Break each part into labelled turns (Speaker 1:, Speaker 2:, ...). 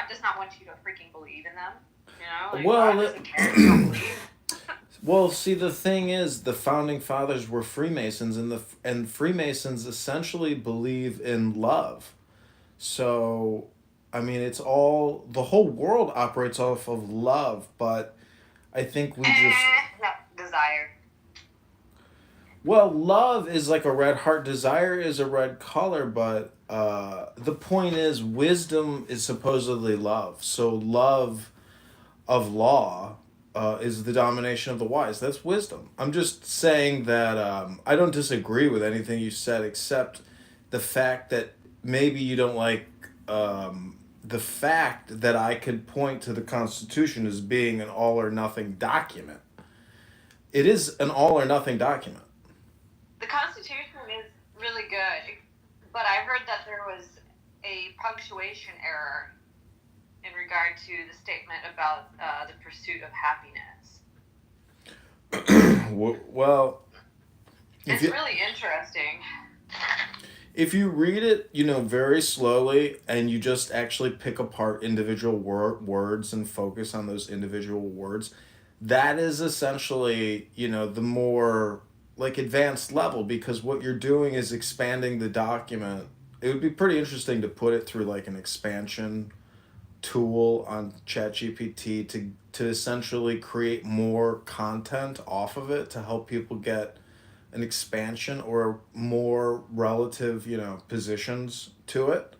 Speaker 1: God does not want you to freaking believe in them. You know, like,
Speaker 2: Well,
Speaker 1: God doesn't care if you don't believe.
Speaker 2: well, see, the thing is, the founding fathers were Freemasons, and Freemasons essentially believe in love. So, I mean, it's all the whole world operates off of love, but I think we just
Speaker 1: No, desire.
Speaker 2: well, love is like a red heart, desire is a red color, but the point is, wisdom is supposedly love. So, love of law is the domination of the wise. That's wisdom. I'm just saying that I don't disagree with anything you said, except the fact that maybe you don't like the fact that I could point to the Constitution as being an all or nothing document. It is an all or nothing document.
Speaker 1: The Constitution is really good, but I heard that there was a punctuation error in regard to the statement about the pursuit of happiness.
Speaker 2: Well,
Speaker 1: It's really interesting.
Speaker 2: if you read it, very slowly, and you just actually pick apart individual words and focus on those individual words, that is essentially, the more like advanced level, because what you're doing is expanding the document. It would be pretty interesting to put it through like an expansion tool on ChatGPT to essentially create more content off of it to help people get an expansion or more relative, positions to it,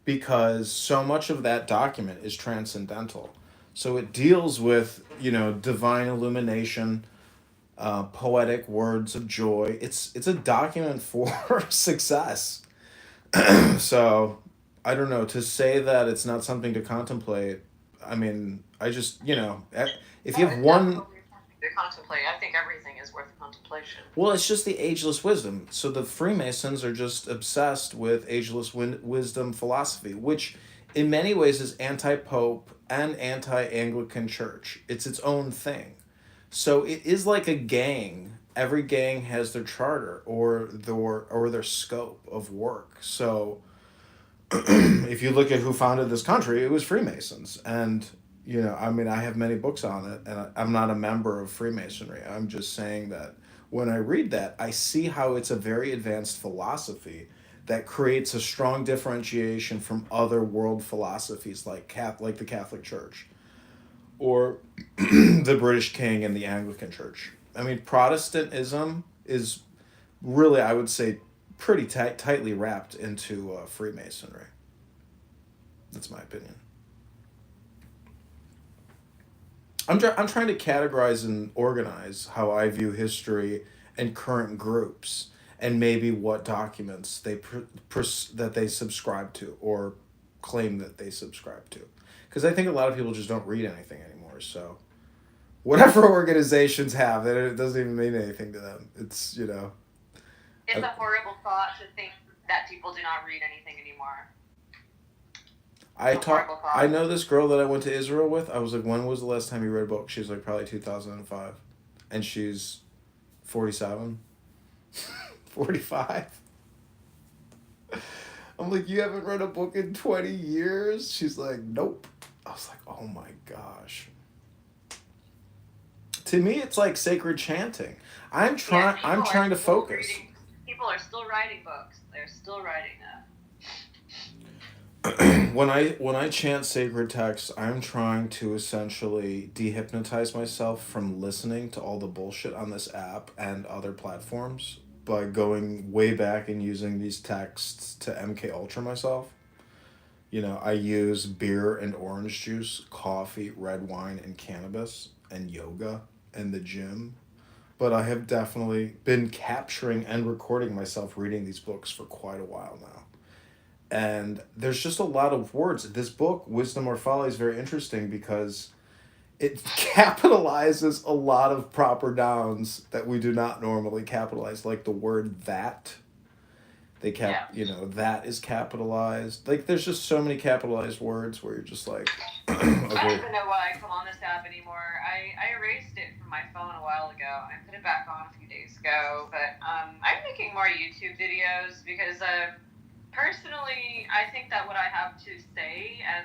Speaker 2: because so much of that document is transcendental. So it deals with, divine illumination, poetic words of joy. It's a document for success. So I don't know, to say that it's not something to contemplate. I mean, I just, if you
Speaker 1: Oh,
Speaker 2: have
Speaker 1: it's
Speaker 2: one.
Speaker 1: definitely something to contemplate. I think everything is worth contemplation.
Speaker 2: Well, it's just the ageless wisdom. So the Freemasons are just obsessed with ageless wisdom philosophy, which in many ways is anti Pope and anti Anglican Church. It's its own thing. So it is like a gang. Every gang has their charter or their scope of work. So if you look at who founded this country, it was Freemasons. And, I mean, I have many books on it, and I'm not a member of Freemasonry. I'm just saying that when I read that, I see how it's a very advanced philosophy that creates a strong differentiation from other world philosophies like the Catholic Church or the British King and the Anglican Church. I mean, Protestantism is really, I would say, pretty tightly wrapped into Freemasonry. That's my opinion. I'm trying to categorize and organize how I view history and current groups, and maybe what documents that they subscribe to or claim that they subscribe to, because I think a lot of people just don't read anything anymore. So whatever organizations have, it doesn't even mean anything to them.
Speaker 1: It's a horrible thought to think that people do not read anything anymore.
Speaker 2: I know this girl that I went to Israel with. I was like, when was the last time you read a book? She was like, probably 2005, and she's 47, 45. I'm like, you haven't read a book in 20 years? She's like, nope. I was like, oh my gosh. To me, it's like sacred chanting. I'm trying to focus.
Speaker 1: People are still writing books. They're still writing them.
Speaker 2: When I chant sacred texts, I'm trying to essentially dehypnotize myself from listening to all the bullshit on this app and other platforms by going way back and using these texts to MK Ultra myself. I use beer and orange juice, coffee, red wine, and cannabis, and yoga, and the gym. But I have definitely been capturing and recording myself reading these books for quite a while now. And there's just a lot of words. This book, Wisdom or Folly, is very interesting because it capitalizes a lot of proper nouns that we do not normally capitalize, like the word that. That is capitalized. Like, there's just so many capitalized words where you're just like,
Speaker 1: okay. I don't even know why I come on this app anymore. I erased it from my phone a while ago. I put it back on a few days ago, but I'm making more YouTube videos because personally, I think that what I have to say and